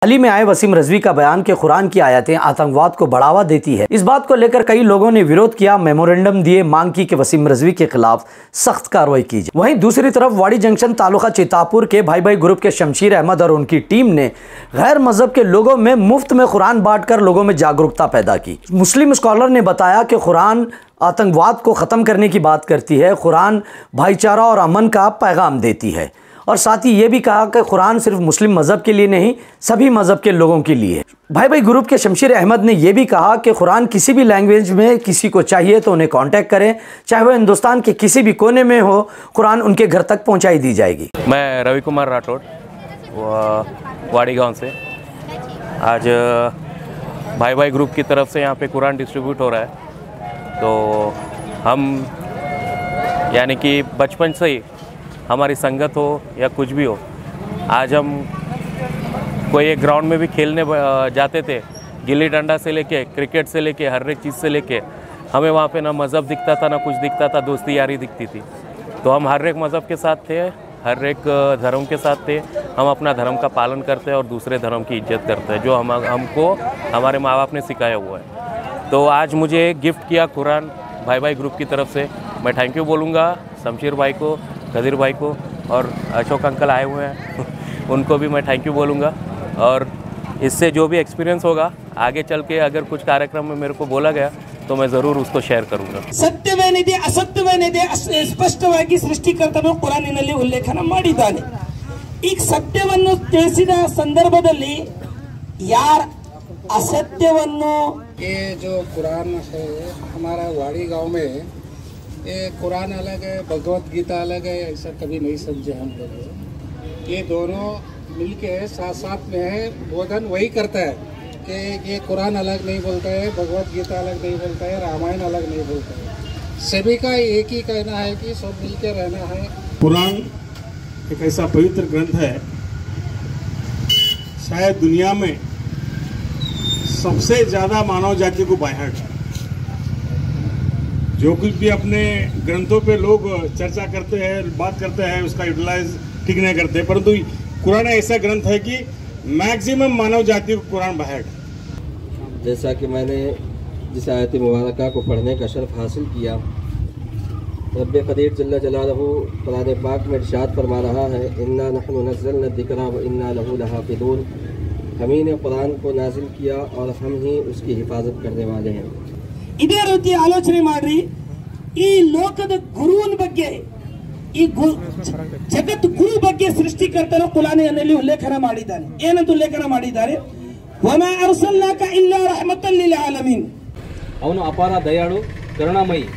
हाल ही में आए वसीम रिजवी का बयान कि कुरान की आयतें आतंकवाद को बढ़ावा देती है। इस बात को लेकर कई लोगों ने विरोध किया, मेमोरेंडम दिए, मांग की कि वसीम रिजवी के खिलाफ सख्त कार्रवाई की जाए। वहीं दूसरी तरफ वाड़ी जंक्शन तालुका चितापुर के भाई भाई ग्रुप के शमशीर अहमद और उनकी टीम ने गैर मजहब के लोगों में मुफ्त में कुरान बांटकर लोगों में जागरूकता पैदा की। मुस्लिम स्कॉलर ने बताया कि कुरान आतंकवाद को ख़त्म करने की बात करती है, कुरान भाईचारा और अमन का पैगाम देती है, और साथ ही ये भी कहा कि कुरान सिर्फ मुस्लिम मज़हब के लिए नहीं, सभी मज़हब के लोगों के लिए। भाई भाई ग्रुप के शमशीर अहमद ने यह भी कहा कि कुरान किसी भी लैंग्वेज में किसी को चाहिए तो उन्हें कांटेक्ट करें, चाहे वह हिंदुस्तान के किसी भी कोने में हो, कुरान उनके घर तक पहुंचाई दी जाएगी। मैं रवि कुमार राठौड़ वाड़ी गांव से आज भाई भाई ग्रुप की तरफ से यहाँ पे कुरान डिस्ट्रीब्यूट हो रहा है। तो हम यानी कि बचपन से ही हमारी संगत हो या कुछ भी हो, आज हम कोई एक ग्राउंड में भी खेलने जाते थे, गिल्ली डंडा से लेके क्रिकेट से लेके हर एक चीज़ से लेके हमें वहाँ पे ना मज़हब दिखता था ना कुछ दिखता था, दोस्ती यारी दिखती थी। तो हम हर एक मज़हब के साथ थे, हर एक धर्म के साथ थे। हम अपना धर्म का पालन करते हैं और दूसरे धर्म की इज्जत करते हैं, जो हमको हमारे माँ बाप ने सिखाया हुआ है। तो आज मुझे गिफ्ट किया कुरान भाई भाई ग्रुप की तरफ से, मैं थैंक यू बोलूँगा शमशीर भाई को, कदीर भाई को, और अशोक अंकल आए हुए हैं उनको भी मैं थैंक यू बोलूँगा। और इससे जो भी एक्सपीरियंस होगा आगे चल के, अगर कुछ कार्यक्रम में मेरे को बोला गया तो मैं ज़रूर उसको शेयर करूँगा। ಸತ್ಯವೇನಿದೆ ಅಸತ್ಯವೇನಿದೆ ಸ್ಪಷ್ಟವಾಗಿ ಸೃಷ್ಟಿಕರ್ತನು ಕುರಾನಿನಲ್ಲಿ ಉಲ್ಲೇಖನ ಮಾಡಿದ್ದಾನೆ। ಈಗ ಸತ್ಯವನ್ನು ತಿಳಿಸಿದ ಸಂದರ್ಭದಲ್ಲಿ ಯಾರ असत्यवन्नो, ये जो कुरान है हमारा वाड़ी गांव में, ये कुरान अलग है, भगवत गीता अलग है, ऐसा कभी नहीं समझे हम लोग। ये दोनों मिलके साथ साथ में है, बोधन वही करता है कि ये कुरान अलग नहीं बोलता है, भगवत गीता अलग नहीं बोलता है, रामायण अलग नहीं बोलता है। सभी का एक ही कहना है कि सब मिलके रहना है। कुरान एक ऐसा पवित्र ग्रंथ है, शायद दुनिया में सबसे ज़्यादा मानव जाति को बाहर, जो कुछ भी अपने ग्रंथों पे लोग चर्चा करते हैं, बात करते हैं, उसका यूटिलाइज ठीक नहीं करते, परंतु कुरान ऐसा ग्रंथ है कि मैक्सिमम मानव जाति को कुरान बाहर। जैसा कि मैंने जिस आयत मुबारका को पढ़ने का शर्फ हासिल किया, रब्बे क़दीर जल्ला जलालहू कुरान पाक में इरशाद फरमा रहा है, इन्ना नहनु नज़्ज़लना ज़िक्रा व इन्ना लहू लहाफ़िज़ून, हम ही ने कुरान को नाजिल किया और हम ही उसकी हिफाजत करने वाले हैं। ಇದೇ ರೀತಿ ಆಲೋಚನೆ ಮಾಡ್ರಿ, ಈ ಲೋಕದ ಗುರುವಿನ ಬಗ್ಗೆ, ಈ ಜಗತ್ ಗುರು ಬಗ್ಗೆ ಸೃಷ್ಟಿಕರ್ತನು ಕುರಾನಿನಲ್ಲಿ ಉಲ್ಲೇಖನ ಮಾಡಿದ್ದಾನೆ। ಏನಂತ ಉಲ್ಲೇಖನ ಮಾಡಿದ್ದಾರೆ? ವಮಾ ಅರ್ಸಲ್ನಾಕ ಇಲ್ಲಾ ರಹಮತನ್ ಲಿಲ್ ಆಲಮೀನ್, ಅವನು ಅಪಾರ ದಯಾಳು ಕರುಣಾಮಯಿ।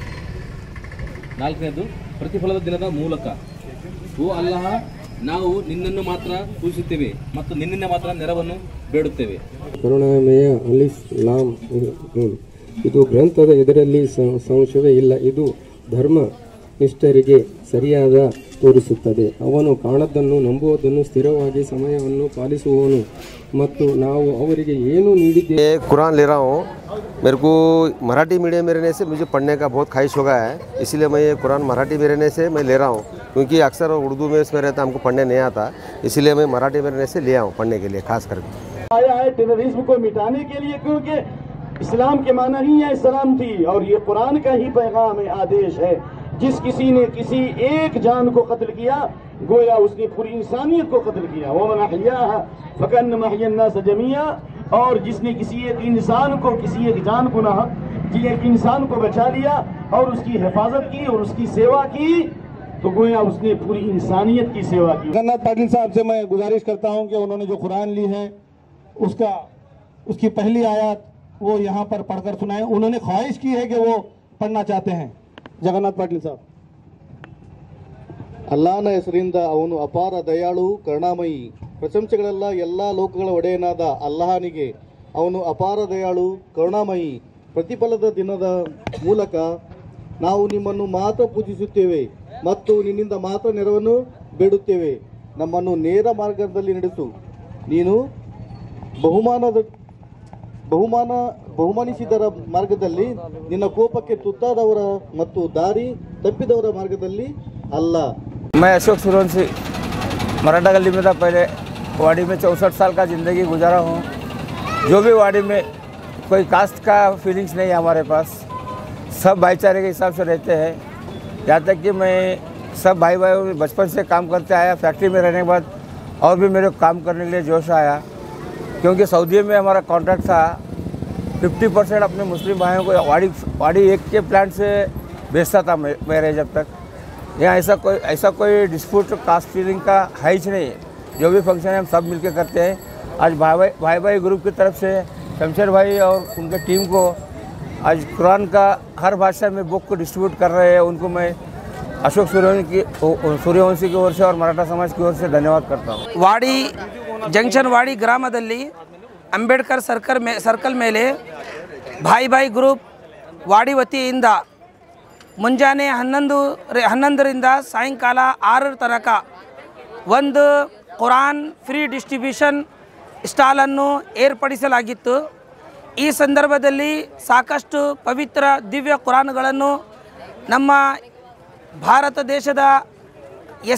ನಾಲ್ಕನೇದು ಪ್ರತಿಫಲದ ದಿನದ ಮೂಲಕ, ಓ ಅಲ್ಲಾಹ, ನಾವು ನಿನ್ನನ್ನು ಮಾತ್ರ ಪೂಜಿಸುತ್ತೇವೆ ಮತ್ತು ನಿನ್ನಿಂದ ಮಾತ್ರ ನೆರವನ್ನು ಬೇಡುತ್ತೇವೆ। ಕರುಣಾಮಯ ಅಲಿಫ್ ಲಾಮ್ ಮೀಮ್, ಇದು ಗ್ರಂಥದ ಇದರಲ್ಲಿ ಸಂಶಯವೇ ಇಲ್ಲ, ಇದು ಧರ್ಮ ನಿಷ್ಠರಿಗೆ ಸರಿಯಾದ ತೋರಿಸುತ್ತದೆ। ಅವನು ಕಾಣದನ್ನು ನಂಬುವುದನ್ನು ಸ್ಥಿರವಾಗಿ ಸಮಯವನ್ನು ಪಾಲಿಸುವವನು ಮತ್ತು ನಾವು ಅವರಿಗೆ ಏನು ನೀಡಿದ್ದೇವೆ। कुरान ले रहा हूँ, मेरे को मराठी मीडियम में रहने से मुझे पढ़ने का बहुत ख्वाहिश हो गया है, इसीलिए मैं ये कुरान मराठी में रहने से मैं ले रहा हूँ, क्योंकि अक्सर उर्दू में इसमें रहता हमको पढ़ने नहीं आता, इसीलिए मैं मराठी में रहने से ले आऊँ पढ़ने के लिए खास करके। आया है टेररिज्म को मिटाने के लिए, क्योंकि इस्लाम के माना ही है सलामती, और ये कुरान का ही पैगाम है, आदेश है। जिस किसी ने किसी एक जान को कत्ल किया, गोया उसने पूरी इंसानियत को कत्ल किया। वमन अहयाहा फकन्नमा अहया अन्नास जमीआ, और जिसने किसी एक इंसान को, किसी एक जान को ना, एक इंसान को बचा लिया और उसकी हिफाजत की और उसकी सेवा की, तो गोया उसने पूरी इंसानियत की सेवा की। जगन्नाथ पाटिल साहब से मैं गुजारिश करता हूं कि उन्होंने जो कुरान ली है उसकी पहली आयत वो यहाँ पर पढ़कर सुनाएं। उन्होंने ख्वाहिश की है कि वो पढ़ना चाहते हैं। जगन्नाथ पाटिल साहब। ಅಲ್ಲಾಹನ ಹೆಸರಿಂದ, ಅವನು ಅಪಾರ ದಯಾಳು ಕರುಣಾಮಯಿ, ಪ್ರಶಂಸೆಗಳೆಲ್ಲ ಎಲ್ಲ ಲೋಕಗಳ ಒಡೆಯನಾದ ಅಲ್ಲಾಹನಿಗೆ, ಅವನು ಅಪಾರ ದಯಾಳು ಕರುಣಾಮಯಿ, ಪ್ರತಿಫಲದ ದಿನದ ಮೂಲಕ ನಾವು ನಿಮ್ಮನ್ನು ಮಾತ್ರ ಪೂಜಿಸುತ್ತೇವೆ ಮತ್ತು ನಿನ್ನಿಂದ ಮಾತ್ರ ನೆರವನ್ನು ಬೇಡುತ್ತೇವೆ। ನಮ್ಮನ್ನು ನೇರ ಮಾರ್ಗದಲ್ಲಿ ನಡೆಸು, ನೀನು ಬಹುಮಾನಿಸಿದರ ಮಾರ್ಗದಲ್ಲಿ, ನಿನ್ನ ಕೋಪಕ್ಕೆ ತುತ್ತಾದವರ ಮತ್ತು ದಾರಿ ತಪ್ಪಿದವರ ಮಾರ್ಗದಲ್ಲಿ ಅಲ್ಲ। मैं अशोक सूरवंशी मराठा गली में था पहले, वाड़ी में 64 साल का ज़िंदगी गुजारा हूँ। जो भी वाड़ी में कोई कास्ट का फीलिंग्स नहीं है हमारे पास, सब भाईचारे के हिसाब से रहते हैं। यहाँ तक कि मैं सब भाई बचपन से काम करते आया। फैक्ट्री में रहने के बाद और भी मेरे काम करने के लिए जोश आया, क्योंकि सऊदी में हमारा कॉन्ट्रैक्ट था 50% अपने मुस्लिम भाइयों को वाड़ी एक के प्लांट से बेचता था मेरे जब तक। यहाँ ऐसा कोई डिस्प्यूट कास्ट फीलिंग का है ही नहीं। जो भी फंक्शन है हम सब मिलकर करते हैं। आज भाई ग्रुप की तरफ से शमशेर भाई और उनके टीम को आज कुरान का हर भाषा में बुक को डिस्ट्रीब्यूट कर रहे हैं। उनको मैं अशोक सूर्यवंशी की ओर से और मराठा समाज की ओर से धन्यवाद करता हूँ। ವಾಡಿ ಜಂಕ್ಷನ್ ವಾಡಿ ಗ್ರಾಮದಲ್ಲಿ ಅಂಬೇಡ್ಕರ್ ಸರ್ಕಲ್ ಮೇಲೆ ಭಾಯಿ ಗ್ರೂಪ್ ವಾಡಿ ವತಿಯಿಂದ ಮುಂಜಾನೆ 11ರಿಂದ ಸಾಯಂಕಾಲ 6 ತನಕ ಒಂದು ಕುರಾನ್ ಫ್ರೀ ಡಿಸ್ಟ್ರಿಬ್ಯೂಷನ್ ಸ್ಟಾಲನ್ನು ಏರ್ಪಡಿಸಲಾಗಿತ್ತು। ಈ ಸಂದರ್ಭದಲ್ಲಿ ಸಾಕಷ್ಟು ಪವಿತ್ರ ದಿವ್ಯ ಕುರಾನ್ಗಳನ್ನು ನಮ್ಮ ಭಾರತ ದೇಶದ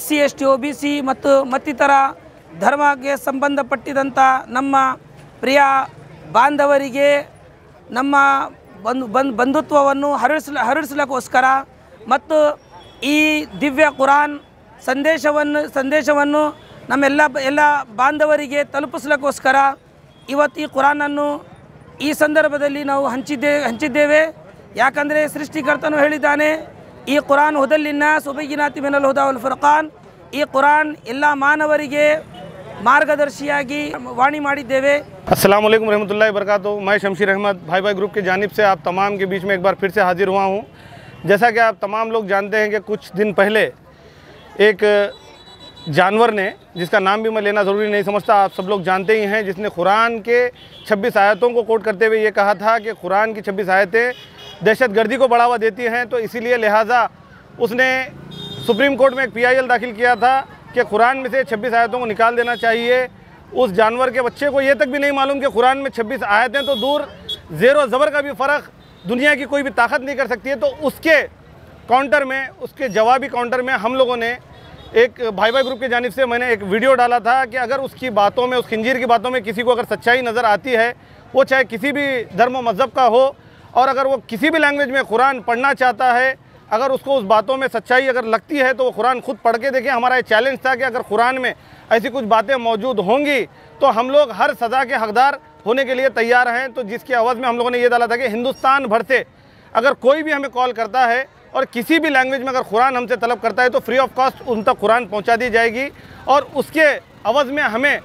SC ST OBC ಮತ್ತು ಮತ್ತಿತರ ಧರ್ಮಕ್ಕೆ ಸಂಬಂಧಪಟ್ಟಿದಂಥ ನಮ್ಮ ಪ್ರಿಯ ಬಾಂಧವರಿಗೆ ನಮ್ಮ ಬಂಧುತ್ವವನ್ನು ಹರಡಿಸಲಿಕ್ಕೋಸ್ಕರ ಮತ್ತು ಈ ದಿವ್ಯ ಕುರಾನ್ ಸಂದೇಶವನ್ನು ನಮ್ಮೆಲ್ಲ ಬಾಂಧವರಿಗೆ ತಲುಪಿಸಲಿಕ್ಕೋಸ್ಕರ ಇವತ್ತು ಈ ಕುರಾನನ್ನು ಈ ಸಂದರ್ಭದಲ್ಲಿ ನಾವು ಹಂಚಿದ್ದೇವೆ। ಯಾಕಂದರೆ ಸೃಷ್ಟಿಕರ್ತನು ಹೇಳಿದ್ದಾನೆ, ಈ ಕುರಾನ್ ಹುದಲ್ಲಿನ್ನಾಸ್ ವಬಯ್ಯಿನಾತಿ ಮಿನಲ್ ಹುದಾ ವಲ್ ಫುರ್ಕಾನ್, ಈ ಕುರಾನ್ ಎಲ್ಲ ಮಾನವರಿಗೆ मार्गदर्शियागी वाणी माड़ी देवे। अस्सलाम वालेकुम रहमतुल्लाहि वबरकातुहू। मैं शमशीर अहमद भाई ग्रुप की जानिब से आप तमाम के बीच में एक बार फिर से हाजिर हुआ हूँ। जैसा कि आप तमाम लोग जानते हैं कि कुछ दिन पहले एक जानवर ने, जिसका नाम भी मैं लेना ज़रूरी नहीं समझता, आप सब लोग जानते ही हैं, जिसने कुरान के 26 आयतों को कोट करते हुए ये कहा था कि कुरान की 26 आयतें दहशतगर्दी को बढ़ावा देती हैं, तो इसीलिए लिहाजा उसने सुप्रीम कोर्ट में एक PIL दाखिल किया था कि कुरान में से 26 आयतों को निकाल देना चाहिए। उस जानवर के बच्चे को ये तक भी नहीं मालूम कि कुरान में 26 आयतें तो दूर, ज़ेर और ज़बर का भी फ़र्क दुनिया की कोई भी ताकत नहीं कर सकती है। तो उसके काउंटर में, उसके जवाबी काउंटर में हम लोगों ने एक भाई ग्रुप की जानिब से मैंने एक वीडियो डाला था कि अगर उसकी बातों में, उस खंजीर की बातों में किसी को अगर सच्चाई नज़र आती है, वो चाहे किसी भी धर्म व मज़हब का हो, और अगर वो किसी भी लैंग्वेज में कुरान पढ़ना चाहता है, अगर उसको उस बातों में सच्चाई अगर लगती है, तो वो कुरान खुद पढ़ के देखें। हमारा ये चैलेंज था कि अगर कुरान में ऐसी कुछ बातें मौजूद होंगी तो हम लोग हर सज़ा के हकदार होने के लिए तैयार हैं। तो जिसके आवाज़ में हम लोगों ने ये डाला था कि हिंदुस्तान भर से अगर कोई भी हमें कॉल करता है और किसी भी लैंग्वेज में अगर कुरान हमसे तलब करता है, तो फ्री ऑफ कॉस्ट उन तक कुरान पहुँचा दी जाएगी। और उसके आवाज़ में हमें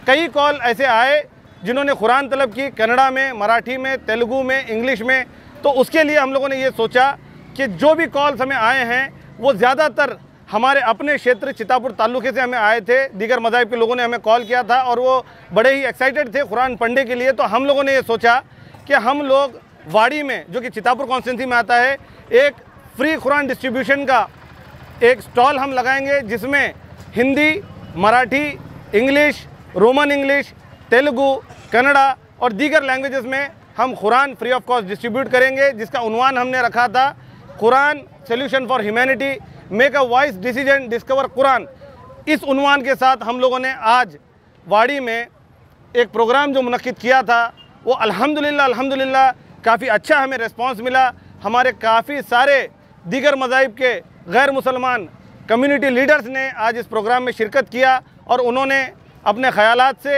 कई कॉल ऐसे आए जिन्होंने कुरान तलब की, कन्नड़ा में, मराठी में, तेलुगू में, इंग्लिश में। तो उसके लिए हम लोगों ने ये सोचा कि जो भी कॉल्स हमें आए हैं वो ज़्यादातर हमारे अपने क्षेत्र चितापुर तालुके से हमें आए थे। दीगर मज़ाहिब के लोगों ने हमें कॉल किया था और वो बड़े ही एक्साइटेड थे कुरान पढ़ने के लिए। तो हम लोगों ने ये सोचा कि हम लोग वाड़ी में, जो कि चितापुर कॉन्स्टिट्यूंसी में आता है, एक फ्री कुरान डिस्ट्रीब्यूशन का एक स्टॉल हम लगाएंगे, जिसमें Hindi, Marathi, English, Roman English, Telugu, Kannada और दीगर लैंग्वेजेस में हम Quran free of cost distribute करेंगे, जिसका उन्वान हमने रखा था Quran solution for humanity, make a voice decision, discover Quran. इस उन्वान के साथ हम लोगों ने आज वाड़ी में एक प्रोग्राम जो मुनक्किद किया था, वो अल्हम्दुलिल्लाह काफ़ी अच्छा हमें रिस्पांस मिला। हमारे काफ़ी सारे दीगर मज़ाहिब के गैर मुसलमान कम्युनिटी लीडर्स ने आज इस प्रोग्राम में शिरकत किया और उन्होंने अपने ख़यालात से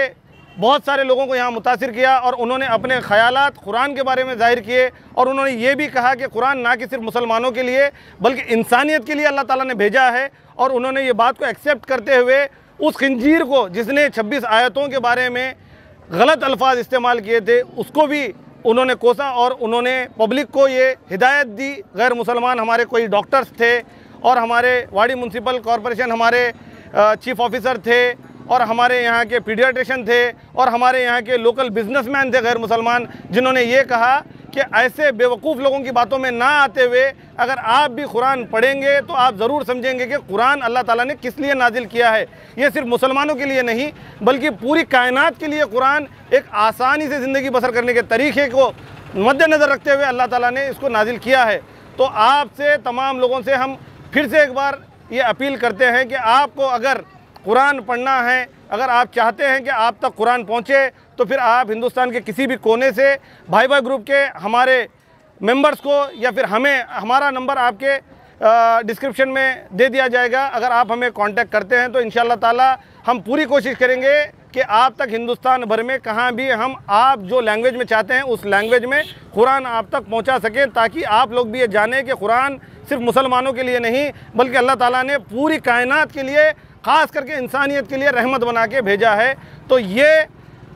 बहुत सारे लोगों को यहाँ मुतासिर किया और उन्होंने अपने ख़यालात कुरान के बारे में ज़ाहिर किए। और उन्होंने ये भी कहा कि कुरान ना कि सिर्फ मुसलमानों के लिए बल्कि इंसानियत के लिए अल्लाह ताला ने भेजा है। और उन्होंने ये बात को एक्सेप्ट करते हुए उस खंजीर को, जिसने 26 आयतों के बारे में गलत अल्फाज इस्तेमाल किए थे, उसको भी उन्होंने कोसा और उन्होंने पब्लिक को ये हिदायत दी। गैर मुसलमान हमारे कोई डॉक्टर्स थे और हमारे वाड़ी म्यूनसिपल कॉरपोरेशन हमारे चीफ ऑफिसर थे और हमारे यहाँ के पीडियाट्रिशियन थे और हमारे यहाँ के लोकल बिजनेसमैन थे गैर मुसलमान, जिन्होंने ये कहा कि ऐसे बेवकूफ़ लोगों की बातों में ना आते हुए अगर आप भी कुरान पढ़ेंगे तो आप ज़रूर समझेंगे कि कुरान अल्लाह ताला ने किस लिए नाजिल किया है। ये सिर्फ मुसलमानों के लिए नहीं बल्कि पूरी कायनात के लिए कुरान एक आसानी से ज़िंदगी बसर करने के तरीक़े को मद्देनज़र रखते हुए अल्लाह ताला ने इसको नाजिल किया है। तो आपसे, तमाम लोगों से हम फिर से एक बार ये अपील करते हैं कि आपको अगर कुरान पढ़ना है अगर आप चाहते हैं कि आप तक कुरान पहुँचे तो फिर आप हिंदुस्तान के किसी भी कोने से भाई भाई ग्रुप के हमारे मेंबर्स को या फिर हमें, हमारा नंबर आपके डिस्क्रिप्शन में दे दिया जाएगा। अगर आप हमें कांटेक्ट करते हैं तो इंशाअल्लाह ताला हम पूरी कोशिश करेंगे कि आप तक हिंदुस्तान भर में कहाँ भी हम आप जो लैंग्वेज में चाहते हैं उस लैंग्वेज में कुरान आप तक पहुँचा सकें, ताकि आप लोग भी ये जानें कि कुरान सिर्फ मुसलमानों के लिए नहीं बल्कि अल्लाह ताला ने पूरी कायनात के लिए, ख़ास करके इंसानियत के लिए रहमत बना के भेजा है। तो ये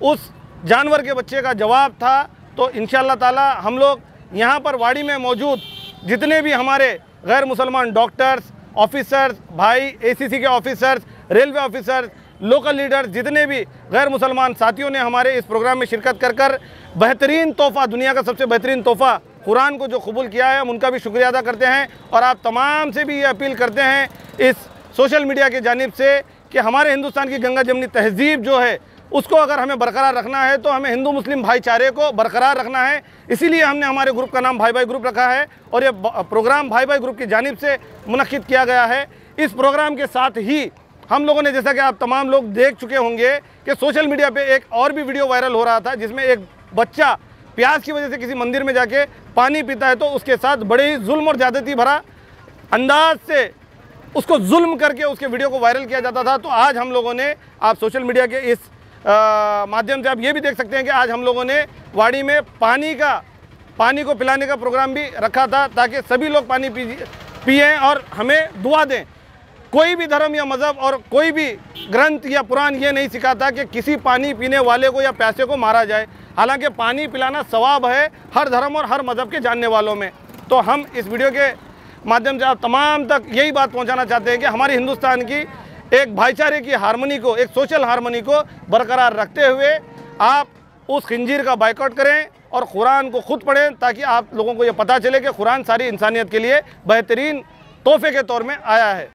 उस जानवर के बच्चे का जवाब था। तो इंशाअल्लाह ताला हम लोग यहाँ पर वाड़ी में मौजूद जितने भी हमारे गैर मुसलमान डॉक्टर्स, ऑफिसर्स, भाई ACC के officers, railway officers, local leaders, जितने भी गैर मुसलमान साथियों ने हमारे इस प्रोग्राम में शिरकत कर बेहतरीन तोहफ़ा, दुनिया का सबसे बेहतरीन तोहफ़ा कुरान को जो कबूल किया है, हम उनका भी शुक्रिया अदा करते हैं। और आप तमाम से भी ये अपील करते हैं इस सोशल मीडिया की जानिब से कि हमारे हिंदुस्तान की गंगा जमनी तहज़ीब जो है उसको अगर हमें बरकरार रखना है तो हमें हिंदू मुस्लिम भाईचारे को बरकरार रखना है। इसीलिए हमने हमारे ग्रुप का नाम भाई भाई ग्रुप रखा है और ये प्रोग्राम भाई भाई ग्रुप की जानिब से मुनक्किद किया गया है। इस प्रोग्राम के साथ ही हम लोगों ने, जैसा कि आप तमाम लोग देख चुके होंगे कि सोशल मीडिया पे एक और भी वीडियो वायरल हो रहा था जिसमें एक बच्चा प्यास की वजह से किसी मंदिर में जाके पानी पीता है तो उसके साथ बड़े ही जुल्म और ज़्यादती भरा अंदाज से उसको जुल्म करके उसके वीडियो को वायरल किया जाता था। तो आज हम लोगों ने, आप सोशल मीडिया के इस माध्यम से आप ये भी देख सकते हैं कि आज हम लोगों ने वाड़ी में पानी को पिलाने का प्रोग्राम भी रखा था ताकि सभी लोग पानी पिएं और हमें दुआ दें। कोई भी धर्म या मज़हब और कोई भी ग्रंथ या कुरान ये नहीं सिखाता कि किसी पानी पीने वाले को या प्यासे को मारा जाए। हालांकि पानी पिलाना सवाब है हर धर्म और हर मज़हब के जानने वालों में। तो हम इस वीडियो के माध्यम से आप तमाम तक यही बात पहुंचाना चाहते हैं कि हमारी हिंदुस्तान की एक भाईचारे की हारमोनी को, एक सोशल हारमोनी को बरकरार रखते हुए आप उस खंजीर का बायकॉट करें और कुरान को खुद पढ़ें, ताकि आप लोगों को ये पता चले कि कुरान सारी इंसानियत के लिए बेहतरीन तोहफे के तौर में आया है।